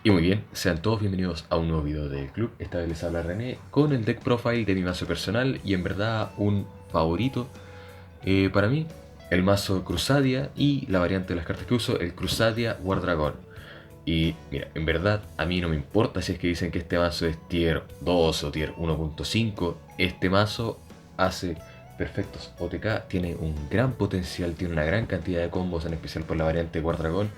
Y muy bien, sean todos bienvenidos a un nuevo video del club. Esta vez les habla René con el deck profile de mi mazo personal y en verdad un favorito para mí, el mazo Crusadia y la variante de las cartas que uso, el Crusadia War Dragon. Y mira, en verdad a mí no me importa si es que dicen que este mazo es tier 2 o tier 1.5, este mazo hace perfectos OTK, tiene un gran potencial, tiene una gran cantidad de combos, en especial por la variante War Dragon.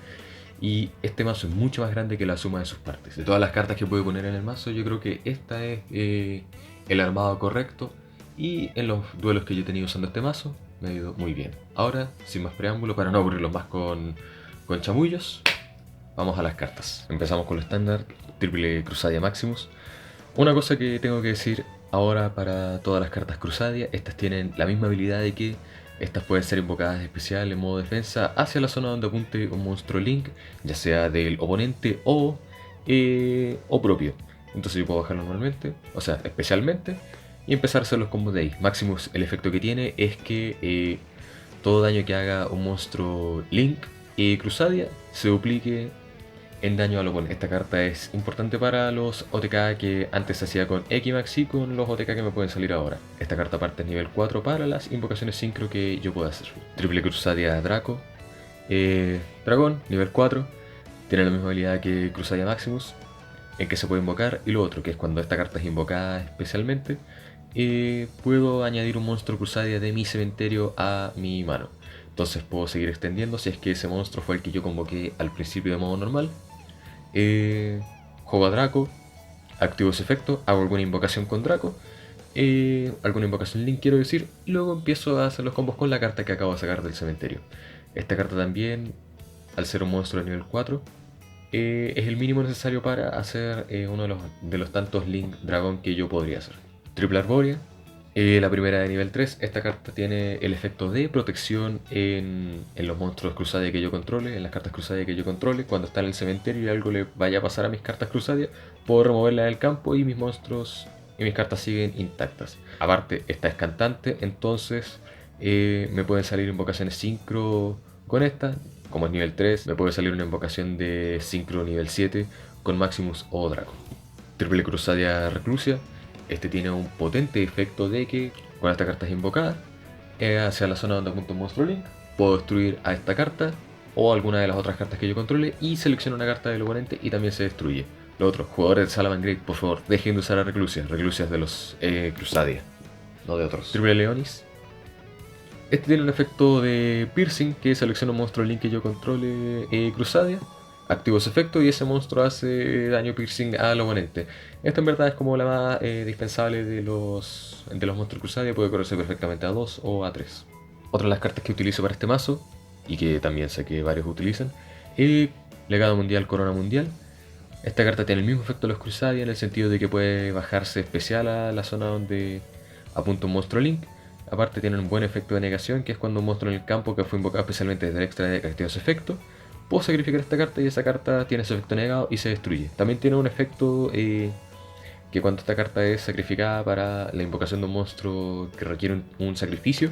Y este mazo es mucho más grande que la suma de sus partes. De todas las cartas que puedo poner en el mazo, yo creo que esta es el armado correcto. Y en los duelos que yo he tenido usando este mazo, me ha ido muy bien. Ahora, sin más preámbulo, para no aburrirlos más con chamullos, vamos a las cartas. Empezamos con lo estándar, triple Crusadia Maximus. Una cosa que tengo que decir ahora para todas las cartas Crusadia, estas tienen la misma habilidad de que estas pueden ser invocadas especial en modo defensa hacia la zona donde apunte un monstruo Link, ya sea del oponente o propio. Entonces yo puedo bajarlo normalmente, o sea, especialmente, y empezar a hacer los combos de ahí. Maximus, el efecto que tiene es que todo daño que haga un monstruo Link y Crusadia se duplique en daño al oponente. Esta carta es importante para los OTK que antes se hacía con Equimax y con los OTK que me pueden salir ahora. Esta carta parte es nivel 4 para las invocaciones sincro que yo pueda hacer. Triple Crusadia Draco. Dragón, nivel 4. Tiene la misma habilidad que Crusadia Maximus, en que se puede invocar. Y lo otro, que es cuando esta carta es invocada especialmente, puedo añadir un monstruo Crusadia de mi cementerio a mi mano. Entonces puedo seguir extendiendo si es que ese monstruo fue el que yo convoqué al principio de modo normal. Juego a Draco, activo ese efecto, hago alguna invocación con Draco, alguna invocación Link quiero decir, y luego empiezo a hacer los combos con la carta que acabo de sacar del cementerio. Esta carta también, al ser un monstruo de nivel 4, es el mínimo necesario para hacer uno de los tantos Link Dragón que yo podría hacer. Triple Arborea. La primera de nivel 3, esta carta tiene el efecto de protección en los monstruos Crusadia que yo controle, en las cartas Crusadia que yo controle. Cuando está en el cementerio y algo le vaya a pasar a mis cartas Crusadia, puedo removerla del campo y mis monstruos y mis cartas siguen intactas. Aparte, esta es cantante, entonces me pueden salir invocaciones sincro con esta. Como es nivel 3, me puede salir una invocación de sincro nivel 7 con Maximus o Draco. Triple Crusadia Reclusia. Este tiene un potente efecto de que cuando esta carta es invocada hacia la zona donde apunta un monstruo Link, puedo destruir a esta carta o alguna de las otras cartas que yo controle y selecciono una carta del oponente y también se destruye. Lo otro, jugadores de Salamangreat, por favor, dejen de usar a Reclusias de los Crusadia, no de otros. Triple Leonis. Este tiene un efecto de piercing que selecciona un monstruo Link que yo controle Crusadia. Activo ese efecto y ese monstruo hace daño piercing al oponente. Esta en verdad es como la más dispensable de los monstruos Crusadia, puede correrse perfectamente a 2 o a 3. Otra de las cartas que utilizo para este mazo, y que también sé que varios utilizan, es Legado Mundial, Corona Mundial. Esta carta tiene el mismo efecto de los Crusadia en el sentido de que puede bajarse especial a la zona donde apunta un monstruo Link. Aparte tiene un buen efecto de negación, que es cuando un monstruo en el campo que fue invocado especialmente desde el extra de activa ese efecto. Puedo sacrificar esta carta y esa carta tiene su efecto negado y se destruye. También tiene un efecto que cuando esta carta es sacrificada para la invocación de un monstruo que requiere un sacrificio,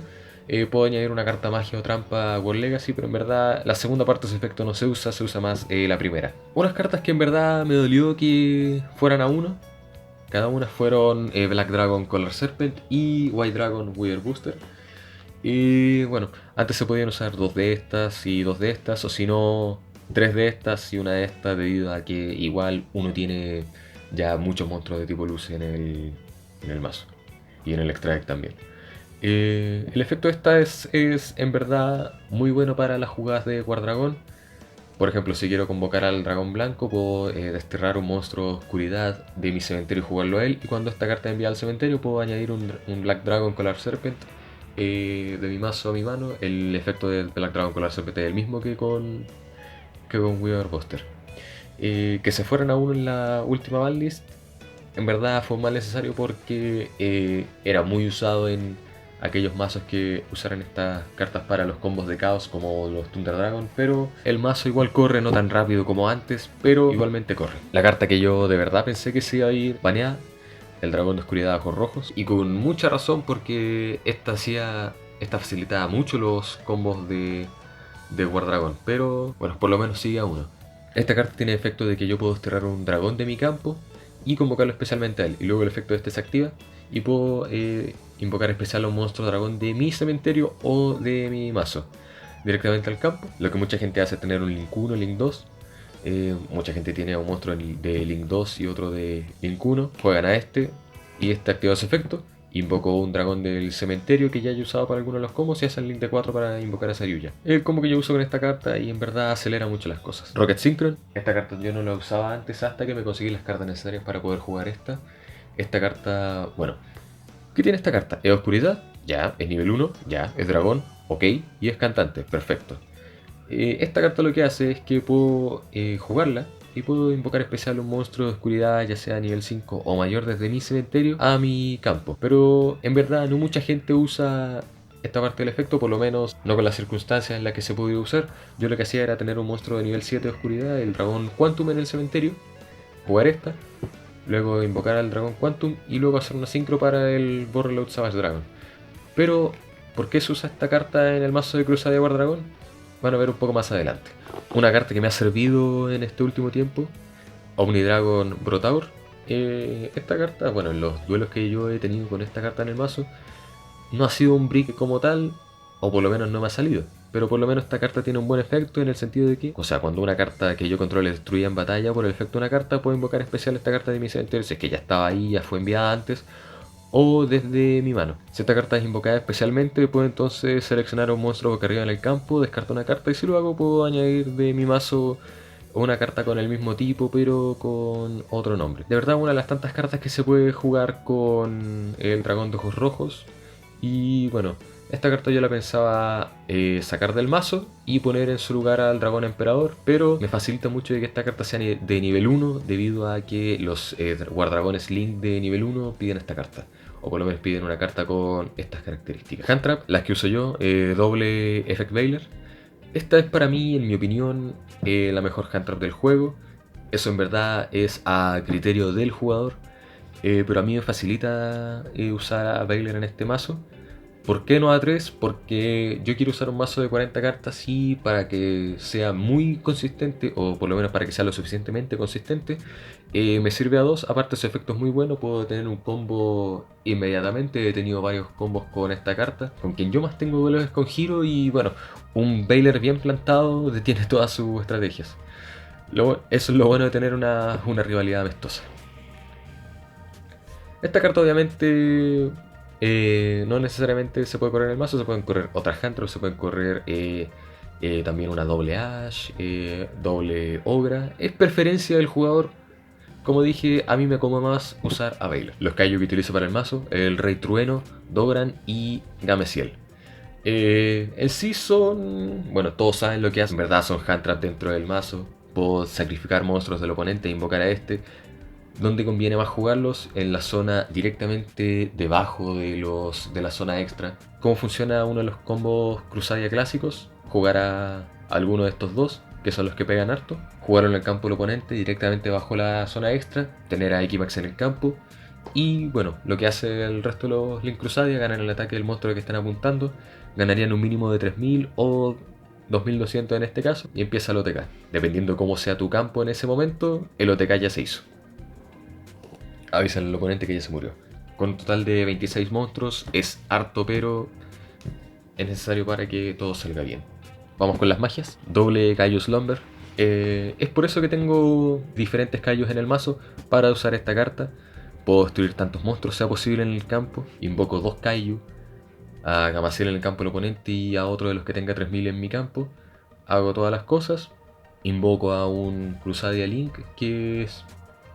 puedo añadir una carta magia o trampa a World Legacy, pero en verdad la segunda parte de ese efecto no se usa más la primera. Unas cartas que en verdad me dolió que fueran a uno. Cada una fueron Black Dragon Color Serpent y White Dragon Wither Booster. Y bueno, antes se podían usar dos de estas y dos de estas, o si no, tres de estas y una de estas, debido a que igual uno tiene ya muchos monstruos de tipo luz en el mazo y en el extra deck también. El efecto de esta es en verdad muy bueno para las jugadas de Guardragón. Por ejemplo, si quiero convocar al dragón blanco, puedo desterrar un monstruo de oscuridad de mi cementerio y jugarlo a él. Y cuando esta carta es enviada al cementerio, puedo añadir un Black Dragon Color Serpent de mi mazo a mi mano. El efecto del Black Dragon Color Serpent es el mismo que con Weaver Buster. Que se fueran a uno en la última banlist, en verdad fue más necesario porque era muy usado en aquellos mazos que usaran estas cartas para los combos de caos como los Thunder Dragon, pero el mazo igual corre, no tan rápido como antes, pero igualmente corre. La carta que yo de verdad pensé que se iba a ir baneada, el dragón de oscuridad ojos rojos, y con mucha razón porque esta facilitaba mucho los combos de War Dragon, pero bueno, por lo menos sigue a uno. Esta carta tiene el efecto de que yo puedo desterrar un dragón de mi campo y convocarlo especialmente a él. Y luego el efecto de este se activa y puedo invocar especial a un monstruo dragón de mi cementerio o de mi mazo directamente al campo. Lo que mucha gente hace es tener un Link 1, Link 2. Mucha gente tiene un monstruo de Link 2 y otro de Link 1. Juegan a este y este activa su efecto. Invoco un dragón del cementerio que ya he usado para algunos de los combos y hace el link de 4 para invocar a Saryuya. El combo que yo uso con esta carta y en verdad acelera mucho las cosas. Rocket Synchron. Esta carta yo no la usaba antes hasta que me conseguí las cartas necesarias para poder jugar esta. Esta carta, bueno, ¿qué tiene esta carta? Es oscuridad, ya, es nivel 1, ya, es dragón, ok, y es cantante, perfecto. Esta carta lo que hace es que puedo jugarla y puedo invocar especial un monstruo de oscuridad, ya sea a nivel 5 o mayor, desde mi cementerio a mi campo. Pero en verdad no mucha gente usa esta parte del efecto, por lo menos no con las circunstancias en las que se podía usar. Yo lo que hacía era tener un monstruo de nivel 7 de oscuridad, el dragón Quantum en el cementerio, jugar esta, luego invocar al dragón Quantum y luego hacer una sincro para el Warlord Savage Dragon. Pero, ¿por qué se usa esta carta en el mazo de Crusade War Dragon? Van a ver un poco más adelante. Una carta que me ha servido en este último tiempo, Omnidragon Brotaur. Esta carta, bueno, en los duelos que yo he tenido con esta carta en el mazo, no ha sido un brick como tal, o por lo menos no me ha salido. Pero por lo menos esta carta tiene un buen efecto en el sentido de que, o sea, cuando una carta que yo controle destruía en batalla por el efecto de una carta, puedo invocar especial esta carta de mi cementerio si es que ya estaba ahí, ya fue enviada antes, o desde mi mano. Si esta carta es invocada especialmente, puedo entonces seleccionar un monstruo boca arriba en el campo, descarto una carta y si lo hago puedo añadir de mi mazo una carta con el mismo tipo pero con otro nombre. De verdad, una de las tantas cartas que se puede jugar con el dragón de ojos rojos. Y bueno, esta carta yo la pensaba sacar del mazo y poner en su lugar al dragón emperador, pero me facilita mucho de que esta carta sea de nivel 1 debido a que los guardragones Link de nivel 1 piden esta carta. O por lo menos piden una carta con estas características. Handtrap, las que uso yo, doble Effect Veiler. Esta es para mí, en mi opinión, la mejor handtrap del juego. Eso en verdad es a criterio del jugador. Pero a mí me facilita usar a Veiler en este mazo. ¿Por qué no a 3? Porque yo quiero usar un mazo de 40 cartas y para que sea muy consistente, o por lo menos para que sea lo suficientemente consistente, me sirve a 2. Aparte su efecto es muy bueno, puedo tener un combo inmediatamente. He tenido varios combos con esta carta. Con quien yo más tengo duelos es con Hiro y bueno, un Veiler bien plantado detiene todas sus estrategias. Eso es lo bueno de tener una rivalidad amistosa. Esta carta obviamente no necesariamente se puede correr en el mazo, se pueden correr otras Handtraps, se pueden correr también una doble Ash, doble Ogra. Es preferencia del jugador. Como dije, a mí me acomoda más usar a Veiler. Los Kaiju que utilizo para el mazo, el Rey Trueno, Dogran y Gameciel. En sí son, bueno, todos saben lo que hacen, en verdad son Handtraps dentro del mazo. Puedo sacrificar monstruos del oponente e invocar a este. ¿Dónde conviene más jugarlos? En la zona directamente debajo de la zona extra. ¿Cómo funciona uno de los combos Crusadia clásicos? Jugar a alguno de estos dos, que son los que pegan harto. Jugarlo en el campo del oponente directamente bajo la zona extra. Tener a Equimax en el campo. Y bueno, lo que hace el resto de los Link Crusadia, ganan el ataque del monstruo que están apuntando. Ganarían un mínimo de 3000 o 2200 en este caso. Y empieza el OTK. Dependiendo cómo sea tu campo en ese momento, el OTK ya se hizo. Avisan al oponente que ya se murió. Con un total de 26 monstruos, es harto, pero es necesario para que todo salga bien. Vamos con las magias. Doble Kaiju Slumber. Es por eso que tengo diferentes Kaijus en el mazo para usar esta carta. Puedo destruir tantos monstruos sea posible en el campo. Invoco 2 Kaiju. A Gameciel en el campo del oponente y a otro de los que tenga 3000 en mi campo. Hago todas las cosas. Invoco a un Crusadia Link que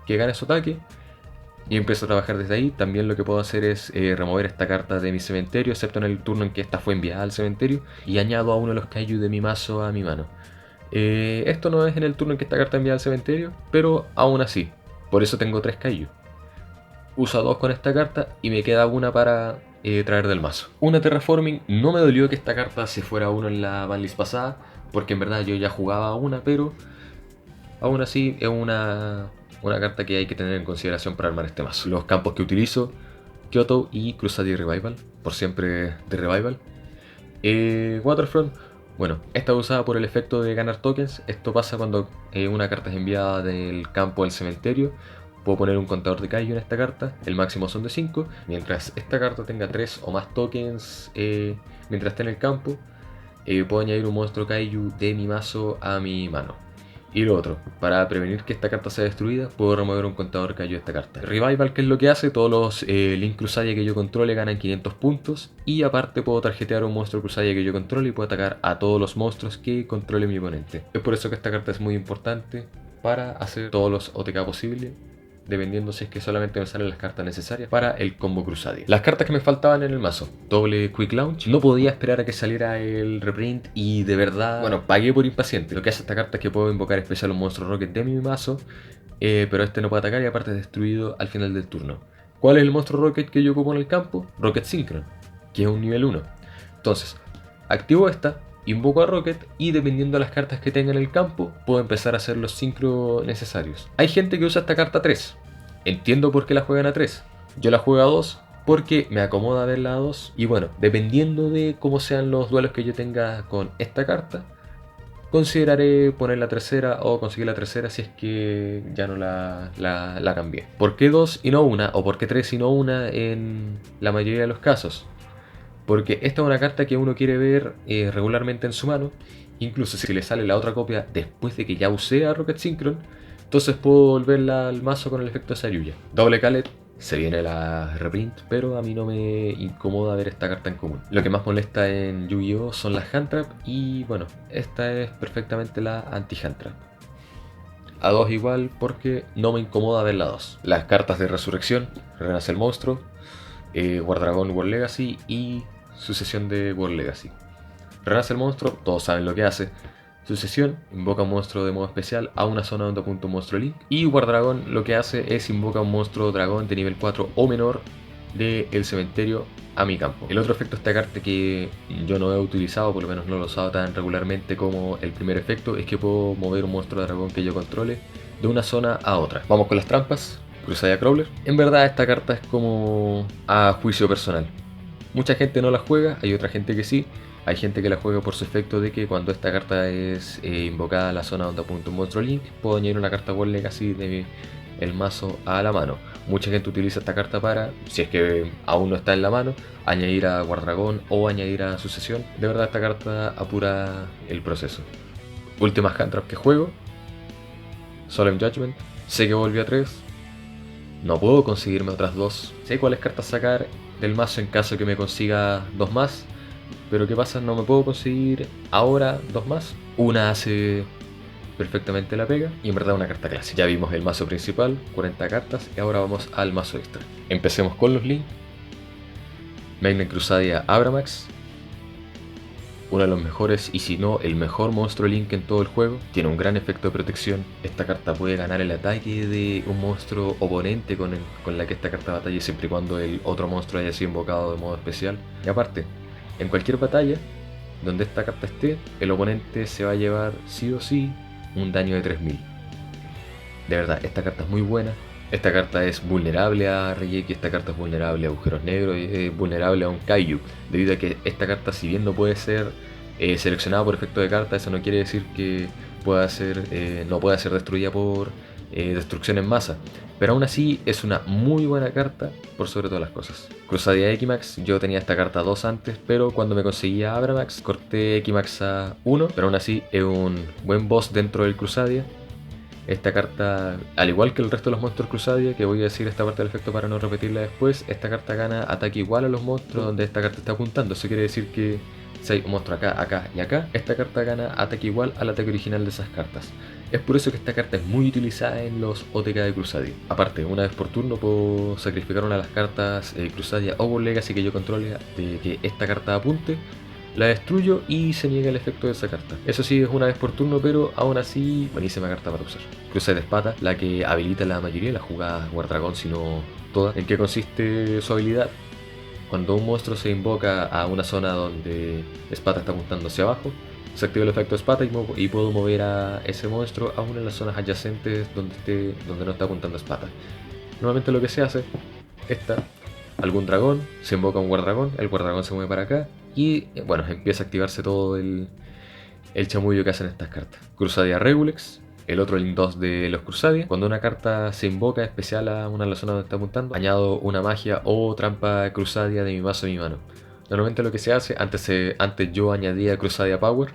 gane su ataque. Y empiezo a trabajar desde ahí. También lo que puedo hacer es remover esta carta de mi cementerio, excepto en el turno en que esta fue enviada al cementerio. Y añado a uno de los Kaiju de mi mazo a mi mano. Esto no es en el turno en que esta carta enviada al cementerio, pero aún así. Por eso tengo 3 Kaiju. Uso 2 con esta carta y me queda una para traer del mazo. Una Terraforming. No me dolió que esta carta se fuera a uno en la banlist pasada, porque en verdad yo ya jugaba una, pero aún así es una carta que hay que tener en consideración para armar este mazo. Los campos que utilizo, Kyoto y Crusadia Revival, por siempre de Revival. Waterfront, Bueno, esta es usada por el efecto de ganar tokens. Esto pasa cuando una carta es enviada del campo al cementerio. Puedo poner un contador de Kaiju en esta carta, el máximo son de 5. Mientras esta carta tenga 3 o más tokens mientras esté en el campo, puedo añadir un monstruo Kaiju de mi mazo a mi mano. Y lo otro, para prevenir que esta carta sea destruida, puedo remover un contador Kaiju de esta carta. Revival, ¿qué es lo que hace? Todos los Link Crusadia que yo controle ganan 500 puntos. Y aparte puedo tarjetear un monstruo Crusadia que yo controle y puedo atacar a todos los monstruos que controle mi oponente. Es por eso que esta carta es muy importante para hacer todos los OTK posibles, dependiendo si es que solamente me salen las cartas necesarias para el combo Crusadia. Las cartas que me faltaban en el mazo: doble Quick Launch. No podía esperar a que saliera el reprint y de verdad, bueno, pagué por impaciente. Lo que hace esta carta es que puedo invocar especial un monstruo Rocket de mi mazo, pero este no puede atacar y aparte es destruido al final del turno. ¿Cuál es el monstruo Rocket que yo ocupo en el campo? Rocket Synchron, que es un nivel 1. Entonces, activo esta, invoco a Rocket y dependiendo de las cartas que tenga en el campo, puedo empezar a hacer los sincro necesarios. Hay gente que usa esta carta 3. Entiendo por qué la juegan a 3. Yo la juego a 2 porque me acomoda verla a 2. Y bueno, dependiendo de cómo sean los duelos que yo tenga con esta carta, consideraré poner la tercera o conseguir la tercera si es que ya no la cambié. ¿Por qué 2 y no una? ¿O por qué 3 y no una en la mayoría de los casos? Porque esta es una carta que uno quiere ver regularmente en su mano. Incluso si le sale la otra copia después de que ya usé a Rocket Synchron, entonces puedo volverla al mazo con el efecto de Saryuya. Doble Calet, se viene la reprint, pero a mí no me incomoda ver esta carta en común. Lo que más molesta en Yu-Gi-Oh! Son las Hand Trap y bueno, esta es perfectamente la anti-Hand Trap. A 2 igual porque no me incomoda ver la 2. Las cartas de resurrección: Renace el monstruo, Guardragón World Legacy y Sucesión de World Legacy. Renace el monstruo, todos saben lo que hace. Sucesión, invoca un monstruo de modo especial a una zona donde apunta un monstruo Link. Y Guardragón lo que hace es invoca un monstruo dragón de nivel 4 o menor del cementerio a mi campo. El otro efecto de esta carta que yo no he utilizado, por lo menos no lo he usado tan regularmente como el primer efecto, es que puedo mover un monstruo dragón que yo controle de una zona a otra. Vamos con las trampas. Crusadia Crawler. En verdad esta carta es como a juicio personal. Mucha gente no la juega, hay otra gente que sí. Hay gente que la juega por su efecto de que cuando esta carta es invocada a la zona donde apunta un monstruo Link, puedo añadir una carta World Legacy de el mazo a la mano. Mucha gente utiliza esta carta para, si es que aún no está en la mano, añadir a Guardragón o añadir a Sucesión. De verdad esta carta apura el proceso. Últimas hand trap que juego: Solemn Judgment. Sé que volví a 3. No puedo conseguirme otras 2. Sé cuáles cartas sacar del mazo en caso que me consiga 2 más. Pero ¿qué pasa? No me puedo conseguir ahora 2 más. Una hace perfectamente la pega y en verdad una carta clásica. Ya vimos el mazo principal, 40 cartas, y ahora vamos al mazo extra. Empecemos con los Link. Magnet Crusadia Abramax, uno de los mejores, y si no el mejor monstruo Link en todo el juego. Tiene un gran efecto de protección. Esta carta puede ganar el ataque de un monstruo oponente con la que esta carta batalle, siempre y cuando el otro monstruo haya sido invocado de modo especial. Y aparte, en cualquier batalla donde esta carta esté, el oponente se va a llevar sí o sí un daño de 3000. De verdad, esta carta es muy buena. Esta carta es vulnerable a Reiki, esta carta es vulnerable a agujeros negros y es vulnerable a un Kaiju. Debido a que esta carta, si bien no puede ser seleccionada por efecto de carta, eso no quiere decir que no pueda ser destruida por destrucción en masa. Pero aún así es una muy buena carta por sobre todas las cosas. Crusadia Equimax, yo tenía esta carta 2 antes, pero cuando me conseguía Abramax corté Equimax a 1, pero aún así es un buen boss dentro del Crusadia. Esta carta, al igual que el resto de los monstruos Crusadia, que voy a decir esta parte del efecto para no repetirla después, esta carta gana ataque igual a los monstruos donde esta carta está apuntando. Eso quiere decir que si hay un monstruo acá, acá y acá, esta carta gana ataque igual al ataque original de esas cartas. Es por eso que esta carta es muy utilizada en los OTK de Crusadia. Aparte, una vez por turno puedo sacrificar una de las cartas Crusadia o World Legacy que yo controle de que esta carta apunte, la destruyo y se niega el efecto de esa carta. Eso sí, es una vez por turno, pero aún así, buenísima carta para usar. Crusadia Espada, la que habilita la mayoría de las jugadas Guardragón, si no todas. ¿En qué consiste su habilidad? Cuando un monstruo se invoca a una zona donde Espada está apuntando hacia abajo, se activa el efecto Espada y puedo mover a ese monstruo a una de las zonas adyacentes donde no está apuntando Espada. Normalmente lo que se hace, algún dragón, se invoca un Guardragón, el Guardragón se mueve para acá y bueno, empieza a activarse todo el el chamullo que hacen estas cartas. Crusadia Regulex, el otro link 2 de los Crusadia. Cuando una carta se invoca especial a una de las zonas donde está apuntando, añado una magia o trampa Crusadia de mi mazo a mi mano. Normalmente lo que se hace, antes yo añadía Crusadia Power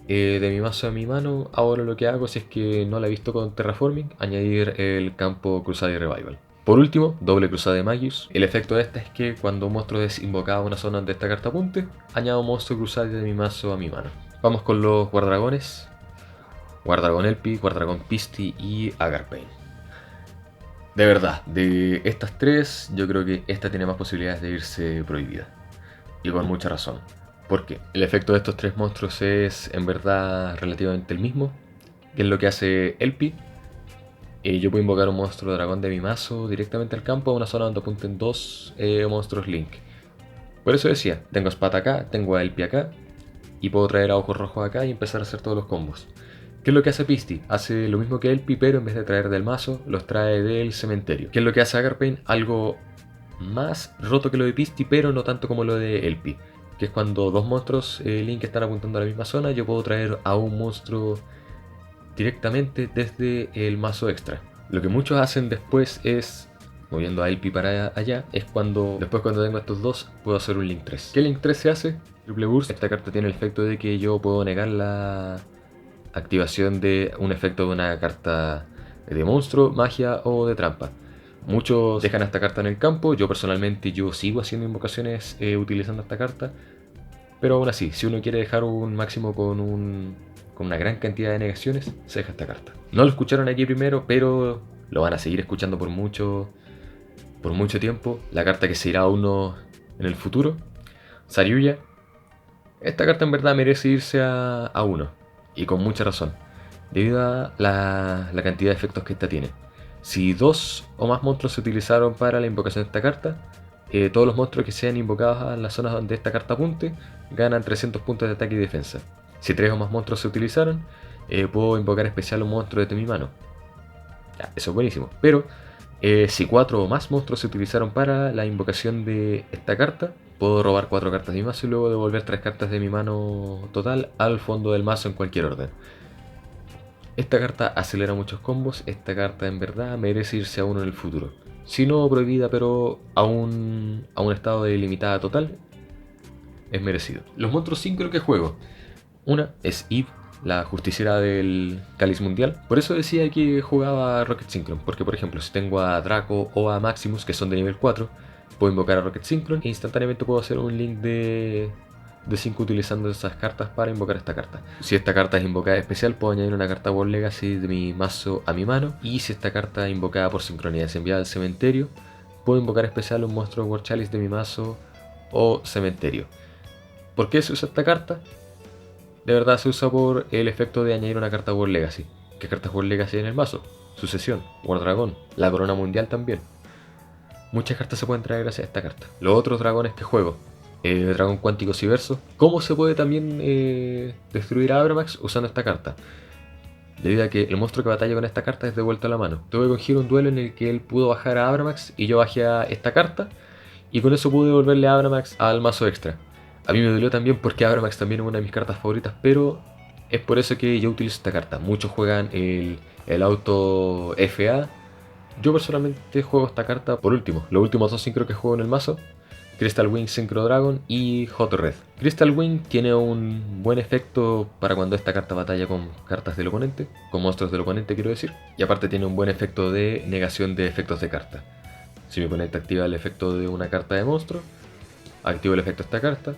de mi mazo a mi mano. Ahora lo que hago, si es que no la he visto con Terraforming, añadir el campo Crusadia Revival. Por último, doble Crusadia Magius. El efecto de esta es que cuando un monstruo es invocado a una zona donde esta carta apunte, añado un monstruo Crusadia de mi mazo a mi mano. Vamos con los Guardragones. Guardragon Elpi, Guardragon Pisti y Agarpain. De verdad, de estas tres, yo creo que esta tiene más posibilidades de irse prohibida. Y con mucha razón. ¿Por qué? El efecto de estos tres monstruos es en verdad relativamente el mismo, que es lo que hace Elpi. Yo puedo invocar un monstruo dragón de mi mazo directamente al campo a una zona donde apunten dos monstruos Link. Por eso decía, tengo Spat acá, tengo a Elpi acá, y puedo traer a Ojos Rojos acá y empezar a hacer todos los combos. ¿Qué es lo que hace Pisti? Hace lo mismo que Elpi, pero en vez de traer del mazo, los trae del cementerio. ¿Qué es lo que hace Agarpain? Algo más roto que lo de Pisti, pero no tanto como lo de Elpi. Que es cuando dos monstruos Link están apuntando a la misma zona, yo puedo traer a un monstruo directamente desde el mazo extra. Lo que muchos hacen después es, moviendo a Elpi para allá, es cuando tengo estos dos, puedo hacer un Link 3. ¿Qué Link 3 se hace? Triple Burst. Esta carta tiene el efecto de que yo puedo negar la activación de un efecto de una carta de monstruo, magia o de trampa. Muchos dejan esta carta en el campo, yo personalmente sigo haciendo invocaciones utilizando esta carta, pero aún así, si uno quiere dejar un máximo con una gran cantidad de negaciones, se deja esta carta. No lo escucharon aquí primero, pero lo van a seguir escuchando por mucho tiempo. La carta que se irá a uno en el futuro, Saryuya. Esta carta en verdad merece irse a uno, y con mucha razón, debido a la cantidad de efectos que esta tiene. Si dos o más monstruos se utilizaron para la invocación de esta carta, todos los monstruos que sean invocados en las zonas donde esta carta apunte ganan 300 puntos de ataque y defensa. Si tres o más monstruos se utilizaron, puedo invocar especial un monstruo desde mi mano. Ya, eso es buenísimo. Pero si 4 o más monstruos se utilizaron para la invocación de esta carta, puedo robar 4 cartas de mi mazo y luego devolver 3 cartas de mi mano total al fondo del mazo en cualquier orden. Esta carta acelera muchos combos, esta carta en verdad merece irse a uno en el futuro. Si no prohibida, pero a un estado de limitada total, es merecido. Los monstruos sincro que juego. Una es Eve, la justiciera del Cáliz Mundial. Por eso decía que jugaba Rocket Synchron, porque por ejemplo, si tengo a Draco o a Maximus, que son de nivel 4, puedo invocar a Rocket Synchron e instantáneamente puedo hacer un link de 5 utilizando esas cartas para invocar esta carta. Si esta carta es invocada especial, puedo añadir una carta World Legacy de mi mazo a mi mano. Y si esta carta invocada por sincronía es enviada al cementerio, puedo invocar especial un monstruo World Chalice de mi mazo o cementerio. ¿Por qué se usa esta carta? De verdad se usa por el efecto de añadir una carta World Legacy. ¿Qué cartas World Legacy hay en el mazo? Sucesión, War Dragón, la Corona Mundial también. Muchas cartas se pueden traer gracias a esta carta. Los otros dragones que juego, Dragón Cuántico Civerso. ¿Cómo se puede también destruir a Abramax usando esta carta? Debido a que el monstruo que batalla con esta carta es devuelto a la mano. Tuve con Giro un duelo en el que él pudo bajar a Abramax y yo bajé a esta carta, y con eso pude devolverle a Abramax al mazo extra. A mí me dolió también porque Abramax también es una de mis cartas favoritas, pero es por eso que yo utilizo esta carta. Muchos juegan el auto FA. Yo personalmente juego esta carta por último. Los últimos dos sincro que juego en el mazo, Crystal Wing Synchro Dragon y Hot Red. Crystal Wing tiene un buen efecto para cuando esta carta batalla con cartas del oponente, con monstruos del oponente quiero decir. Y aparte tiene un buen efecto de negación de efectos de carta. Si mi oponente activa el efecto de una carta de monstruo, activo el efecto de esta carta,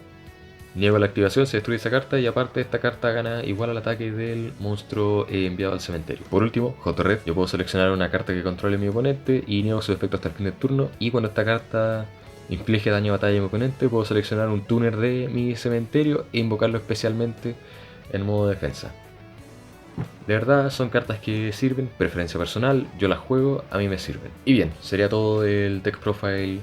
niego la activación, se destruye esa carta y aparte esta carta gana igual al ataque del monstruo enviado al cementerio. Por último, Hot Red, yo puedo seleccionar una carta que controle mi oponente y niego su efecto hasta el fin del turno, y cuando esta carta inflige daño a batalla a mi oponente, puedo seleccionar un tuner de mi cementerio e invocarlo especialmente en modo defensa. De verdad son cartas que sirven, preferencia personal, yo las juego, a mí me sirven. Y bien, sería todo el Deck Profile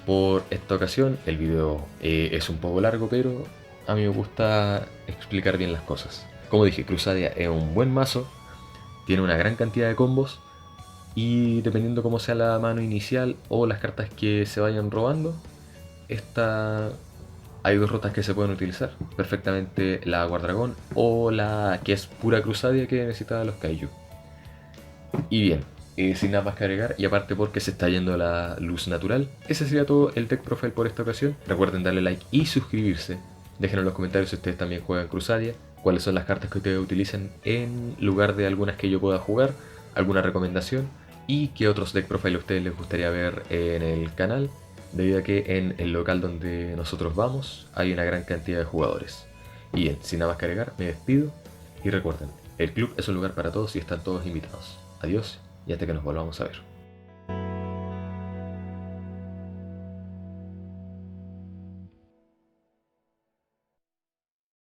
por esta ocasión. El video es un poco largo, pero a mí me gusta explicar bien las cosas. Como dije, Crusadia es un buen mazo, tiene una gran cantidad de combos, y dependiendo cómo sea la mano inicial o las cartas que se vayan robando, esta Hay dos rutas que se pueden utilizar perfectamente, la Guardragón o la que es pura Crusadia que necesita los Kaiju. Y bien, sin nada más que agregar, y aparte porque se está yendo la luz natural, ese sería todo el Deck Profile por esta ocasión. Recuerden darle like y suscribirse. Dejen en los comentarios si ustedes también juegan Crusadia, cuáles son las cartas que ustedes utilizan en lugar de algunas que yo pueda jugar, alguna recomendación y qué otros Deck Profile a ustedes les gustaría ver en el canal, debido a que en el local donde nosotros vamos hay una gran cantidad de jugadores. Y bien, sin nada más que agregar, me despido y recuerden, el club es un lugar para todos y están todos invitados. Adiós y hasta que nos volvamos a ver.